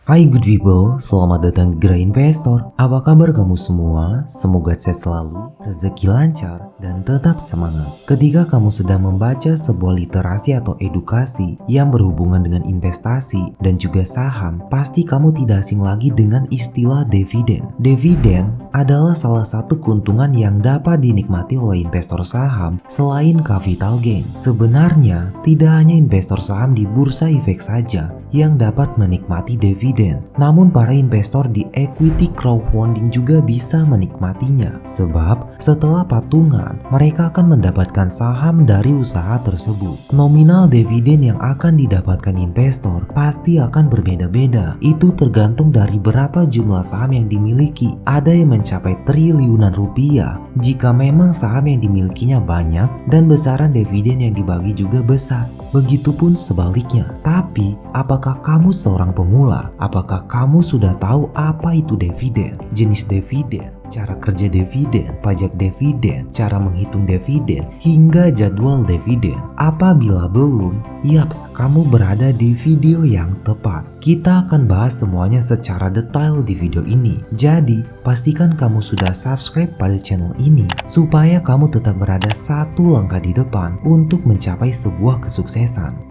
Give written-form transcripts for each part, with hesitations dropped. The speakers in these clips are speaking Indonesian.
Hai good people, selamat datang di Gerai Investor. Apa kabar kamu semua? Semoga sehat selalu, rezeki lancar, dan tetap semangat. Ketika kamu sedang membaca sebuah literasi atau edukasi yang berhubungan dengan investasi dan juga saham, pasti kamu tidak asing lagi dengan istilah dividen. Dividen adalah salah satu keuntungan yang dapat dinikmati oleh investor saham selain capital gain. Sebenarnya, tidak hanya investor saham di bursa efek saja yang dapat menikmati dividen, namun para investor di equity crowdfunding juga bisa menikmatinya. Sebab setelah patungan, mereka akan mendapatkan saham dari usaha tersebut. Nominal dividen yang akan didapatkan investor pasti akan berbeda-beda. Itu tergantung dari berapa jumlah saham yang dimiliki. Ada yang mencapai triliunan rupiah jika memang saham yang dimilikinya banyak dan besaran dividen yang dibagi juga besar. Begitupun sebaliknya. Tapi, apakah kamu seorang pemula? Apakah kamu sudah tahu apa itu dividen? Jenis dividen, cara kerja dividen, pajak dividen, cara menghitung dividen, hingga jadwal dividen? Apabila belum, yaps, kamu berada di video yang tepat. Kita akan bahas semuanya secara detail di video ini. Jadi, pastikan kamu sudah subscribe pada channel ini supaya kamu tetap berada satu langkah di depan untuk mencapai sebuah kesuksesan.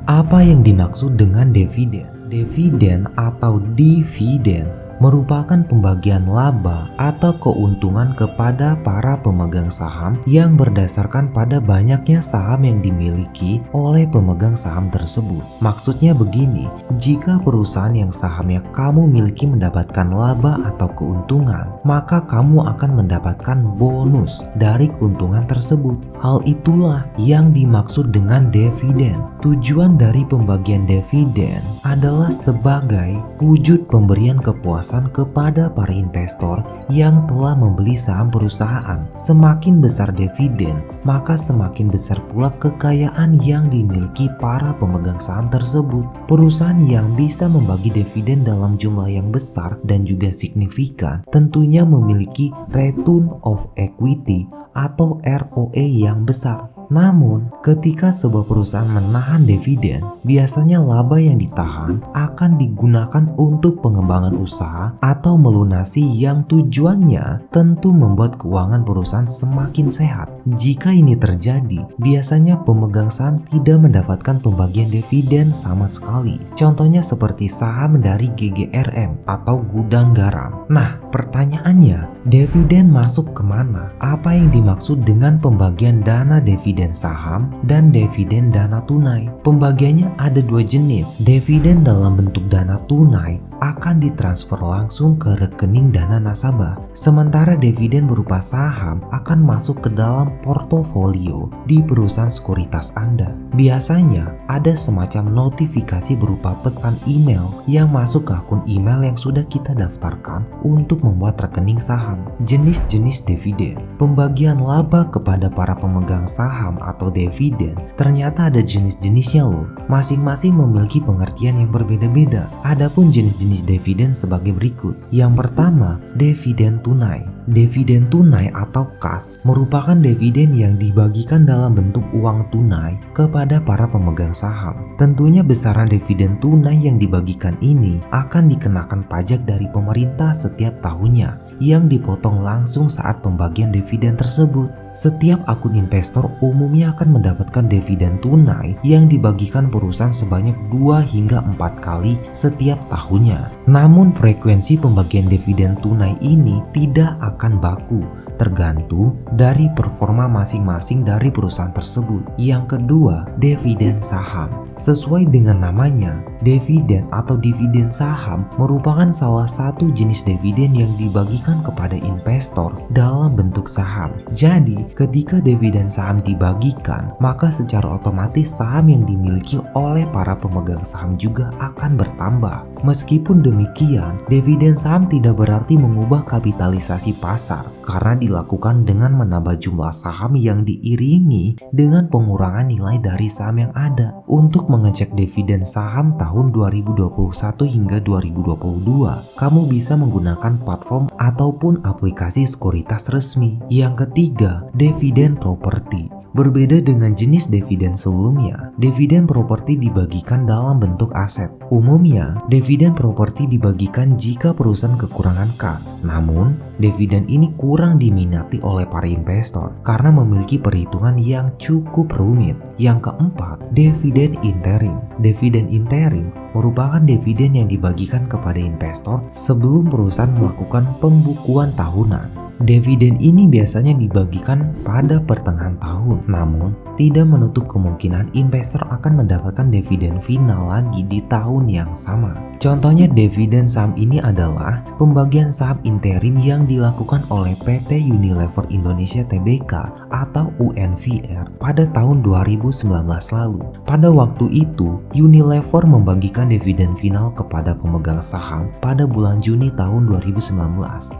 Apa yang dimaksud dengan dividen? Dividen atau dividen merupakan pembagian laba atau keuntungan kepada para pemegang saham yang berdasarkan pada banyaknya saham yang dimiliki oleh pemegang saham tersebut. Maksudnya begini, jika perusahaan yang sahamnya kamu miliki mendapatkan laba atau keuntungan, maka kamu akan mendapatkan bonus dari keuntungan tersebut. Hal itulah yang dimaksud dengan dividen. Tujuan dari pembagian dividen adalah sebagai wujud pemberian kepuasan kepada para investor yang telah membeli saham perusahaan. Semakin besar dividen, maka semakin besar pula kekayaan yang dimiliki para pemegang saham tersebut. Perusahaan yang bisa membagi dividen dalam jumlah yang besar dan juga signifikan tentunya memiliki return of equity atau ROE yang besar. Namun, ketika sebuah perusahaan menahan dividen, biasanya laba yang ditahan akan digunakan untuk pengembangan usaha atau melunasi yang tujuannya tentu membuat keuangan perusahaan semakin sehat. Jika ini terjadi, biasanya pemegang saham tidak mendapatkan pembagian dividen sama sekali. Contohnya seperti saham dari GGRM atau gudang garam. Nah, pertanyaannya, dividen masuk kemana? Apa yang dimaksud dengan pembagian dana dividen saham dan dividen dana tunai? Pembagiannya ada dua jenis. Dividen dalam bentuk dana tunai akan ditransfer langsung ke rekening dana nasabah. Sementara dividen berupa saham akan masuk ke dalam portofolio di perusahaan sekuritas Anda. Biasanya ada semacam notifikasi berupa pesan email yang masuk ke akun email yang sudah kita daftarkan untuk membuat rekening saham. Jenis-jenis dividen. Pembagian laba kepada para pemegang saham atau dividen ternyata ada jenis-jenisnya loh. Masing-masing memiliki pengertian yang berbeda-beda. Adapun jenis dividen sebagai berikut. Yang pertama, dividen tunai. Dividen tunai atau kas merupakan dividen yang dibagikan dalam bentuk uang tunai kepada para pemegang saham. Tentunya besaran dividen tunai yang dibagikan ini akan dikenakan pajak dari pemerintah setiap tahunnya yang dipotong langsung saat pembagian dividen tersebut. Setiap akun investor umumnya akan mendapatkan dividen tunai yang dibagikan perusahaan sebanyak 2 hingga 4 kali setiap tahunnya. Namun frekuensi pembagian dividen tunai ini tidak akan baku, tergantung dari performa masing-masing dari perusahaan tersebut. Yang kedua, dividen saham. Sesuai dengan namanya, dividen atau dividen saham merupakan salah satu jenis dividen yang dibagikan kepada investor dalam bentuk saham. Jadi, ketika dividen saham dibagikan, maka secara otomatis saham yang dimiliki oleh para pemegang saham juga akan bertambah. Meskipun demikian, dividen saham tidak berarti mengubah kapitalisasi pasar karena dilakukan dengan menambah jumlah saham yang diiringi dengan pengurangan nilai dari saham yang ada. Untuk mengecek dividen saham tahun 2021 hingga 2022, kamu bisa menggunakan platform ataupun aplikasi sekuritas resmi. Yang ketiga, dividen properti. Berbeda dengan jenis dividen sebelumnya, dividen properti dibagikan dalam bentuk aset. Umumnya, dividen properti dibagikan jika perusahaan kekurangan kas. Namun, dividen ini kurang diminati oleh para investor karena memiliki perhitungan yang cukup rumit. Yang keempat, dividen interim. Dividen interim merupakan dividen yang dibagikan kepada investor sebelum perusahaan melakukan pembukuan tahunan. Dividen ini biasanya dibagikan pada pertengahan tahun, namun tidak menutup kemungkinan investor akan mendapatkan dividen final lagi di tahun yang sama. Contohnya dividen saham ini adalah pembagian saham interim yang dilakukan oleh PT Unilever Indonesia Tbk atau UNVR pada tahun 2019 lalu. Pada waktu itu, Unilever membagikan dividen final kepada pemegang saham pada bulan Juni tahun 2019.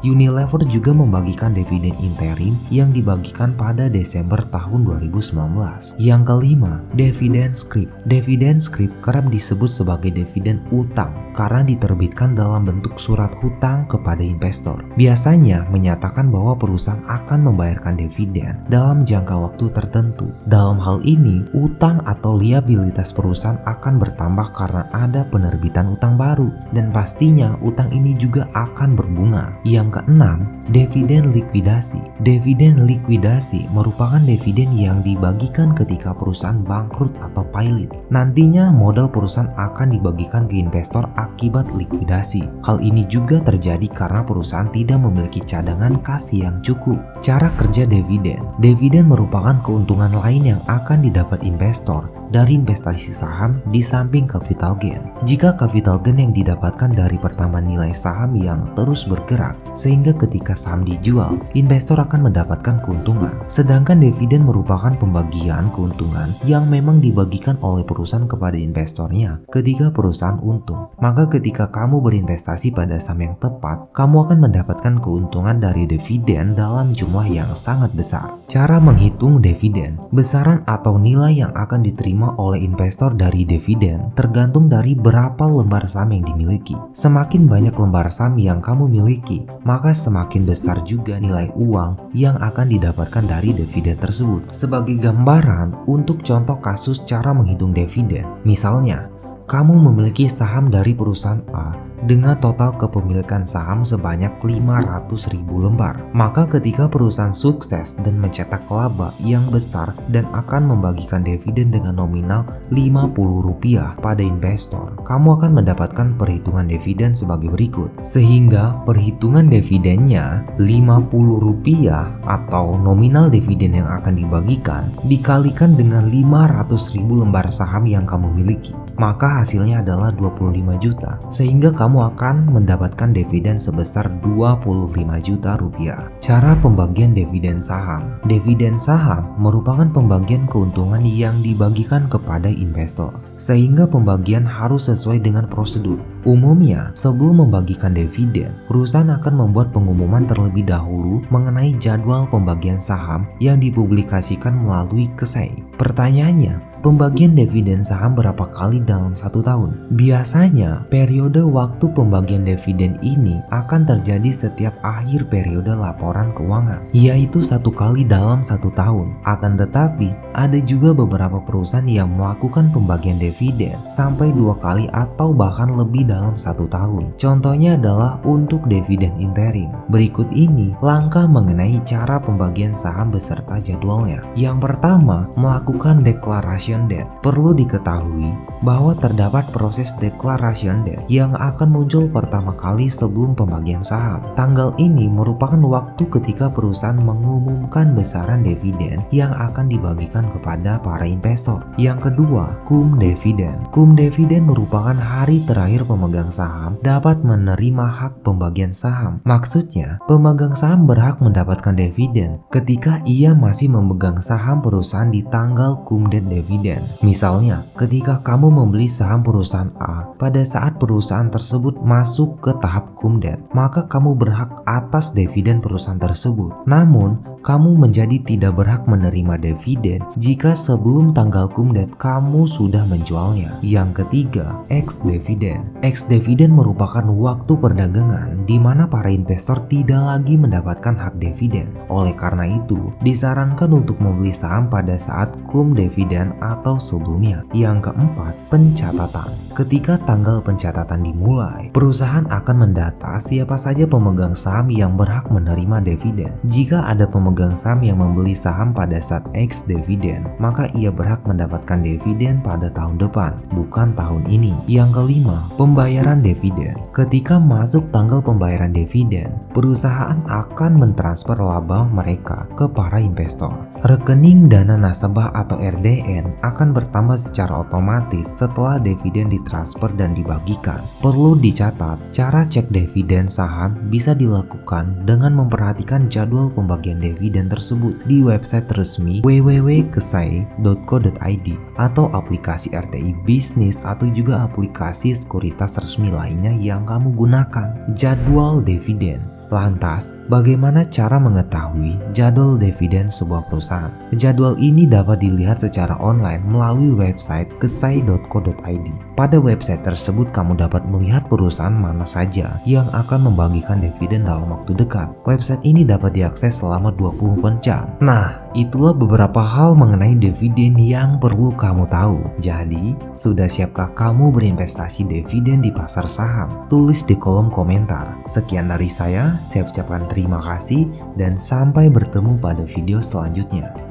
Unilever juga membagikan dividen interim yang dibagikan pada Desember tahun 2019. Yang kelima, dividen scrip. Dividen scrip kerap disebut sebagai dividen utang karena diterbitkan dalam bentuk surat hutang kepada investor. Biasanya menyatakan bahwa perusahaan akan membayarkan dividen dalam jangka waktu tertentu. Dalam hal ini, utang atau liabilitas perusahaan akan bertambah karena ada penerbitan utang baru, dan pastinya utang ini juga akan berbunga. Yang keenam, dividen likuidasi. Dividen likuidasi merupakan dividen yang dibagikan ketika perusahaan bangkrut atau pailit. Nantinya modal perusahaan akan dibagikan ke investor akibat likuidasi. Hal ini juga terjadi karena perusahaan tidak memiliki cadangan kas yang cukup. Cara kerja dividen. Dividen merupakan keuntungan lain yang akan didapat investor dari investasi saham di samping capital gain. Jika capital gain yang didapatkan dari pertambahan nilai saham yang terus bergerak, sehingga ketika saham dijual, investor akan mendapatkan keuntungan. Sedangkan dividen merupakan pembagian keuntungan yang memang dibagikan oleh perusahaan kepada investornya ketika perusahaan untung. Maka ketika kamu berinvestasi pada saham yang tepat, kamu akan mendapatkan keuntungan dari dividen dalam jumlah yang sangat besar. Cara menghitung dividen. Besaran atau nilai yang akan diterima oleh investor dari dividen tergantung dari berapa lembar saham yang dimiliki. Semakin banyak lembar saham yang kamu miliki, maka semakin besar juga nilai uang yang akan didapatkan dari dividen tersebut. Sebagai gambaran, untuk contoh kasus cara menghitung dividen, misalnya kamu memiliki saham dari perusahaan A dengan total kepemilikan saham sebanyak 500.000 lembar. Maka ketika perusahaan sukses dan mencetak laba yang besar dan akan membagikan dividen dengan nominal Rp50 pada investor, kamu akan mendapatkan perhitungan dividen sebagai berikut. Sehingga perhitungan dividennya Rp50 atau nominal dividen yang akan dibagikan dikalikan dengan 500.000 lembar saham yang kamu miliki, maka hasilnya adalah 25 juta, sehingga kamu akan mendapatkan dividen sebesar 25 juta rupiah. Cara pembagian dividen saham. Dividen saham merupakan pembagian keuntungan yang dibagikan kepada investor, sehingga pembagian harus sesuai dengan prosedur. Umumnya, sebelum membagikan dividen, perusahaan akan membuat pengumuman terlebih dahulu mengenai jadwal pembagian saham yang dipublikasikan melalui KSEI. Pertanyaannya, pembagian dividen saham berapa kali dalam satu tahun? Biasanya, periode waktu pembagian dividen ini akan terjadi setiap akhir periode laporan keuangan, yaitu 1 kali dalam 1 tahun. Akan tetapi, ada juga beberapa perusahaan yang melakukan pembagian dividen sampai 2 kali atau bahkan lebih dalam 1 tahun. Contohnya adalah untuk dividen interim. Berikut ini langkah mengenai cara pembagian saham beserta jadwalnya. Yang pertama, melakukan declaration date. Perlu diketahui bahwa terdapat proses declaration date yang akan muncul pertama kali sebelum pembagian saham. Tanggal ini merupakan waktu ketika perusahaan mengumumkan besaran dividen yang akan dibagikan kepada para investor. Yang kedua, cum dividen. Cum dividen merupakan hari terakhir pemegang saham dapat menerima hak pembagian saham. Maksudnya, pemegang saham berhak mendapatkan dividen ketika ia masih memegang saham perusahaan di tanggal cum date dividen. Misalnya, ketika kamu membeli saham perusahaan A pada saat perusahaan tersebut masuk ke tahap cum date, maka kamu berhak atas dividen perusahaan tersebut. Namun, kamu menjadi tidak berhak menerima dividen jika sebelum tanggal cum date kamu sudah menjualnya. Yang ketiga, ex-dividend. Ex-dividend merupakan waktu perdagangan di mana para investor tidak lagi mendapatkan hak dividen. Oleh karena itu, disarankan untuk membeli saham pada saat cum dividen atau sebelumnya. Yang keempat, pencatatan. Ketika tanggal pencatatan dimulai, perusahaan akan mendata siapa saja pemegang saham yang berhak menerima dividen. Jika ada pemegang saham yang membeli saham pada saat ex-dividend, maka ia berhak mendapatkan dividen pada tahun depan, bukan tahun ini. Yang kelima, pembayaran dividen. Ketika masuk tanggal pembayaran dividen, perusahaan akan mentransfer laba mereka ke para investor. Rekening dana nasabah atau RDN akan bertambah secara otomatis setelah dividen ditransfer dan dibagikan. Perlu dicatat, cara cek dividen saham bisa dilakukan dengan memperhatikan jadwal pembagian dividen tersebut di website resmi www.kesai.co.id atau aplikasi RTI Bisnis atau juga aplikasi sekuritas resmi lainnya yang kamu gunakan. Jadwal dividen. Lantas, bagaimana cara mengetahui jadwal dividen sebuah perusahaan? Jadwal ini dapat dilihat secara online melalui website kesai.co.id. Pada website tersebut kamu dapat melihat perusahaan mana saja yang akan membagikan dividen dalam waktu dekat. Website ini dapat diakses selama 24 jam. Nah, itulah beberapa hal mengenai dividen yang perlu kamu tahu. Jadi, sudah siapkah kamu berinvestasi dividen di pasar saham? Tulis di kolom komentar. Sekian dari saya ucapkan terima kasih dan sampai bertemu pada video selanjutnya.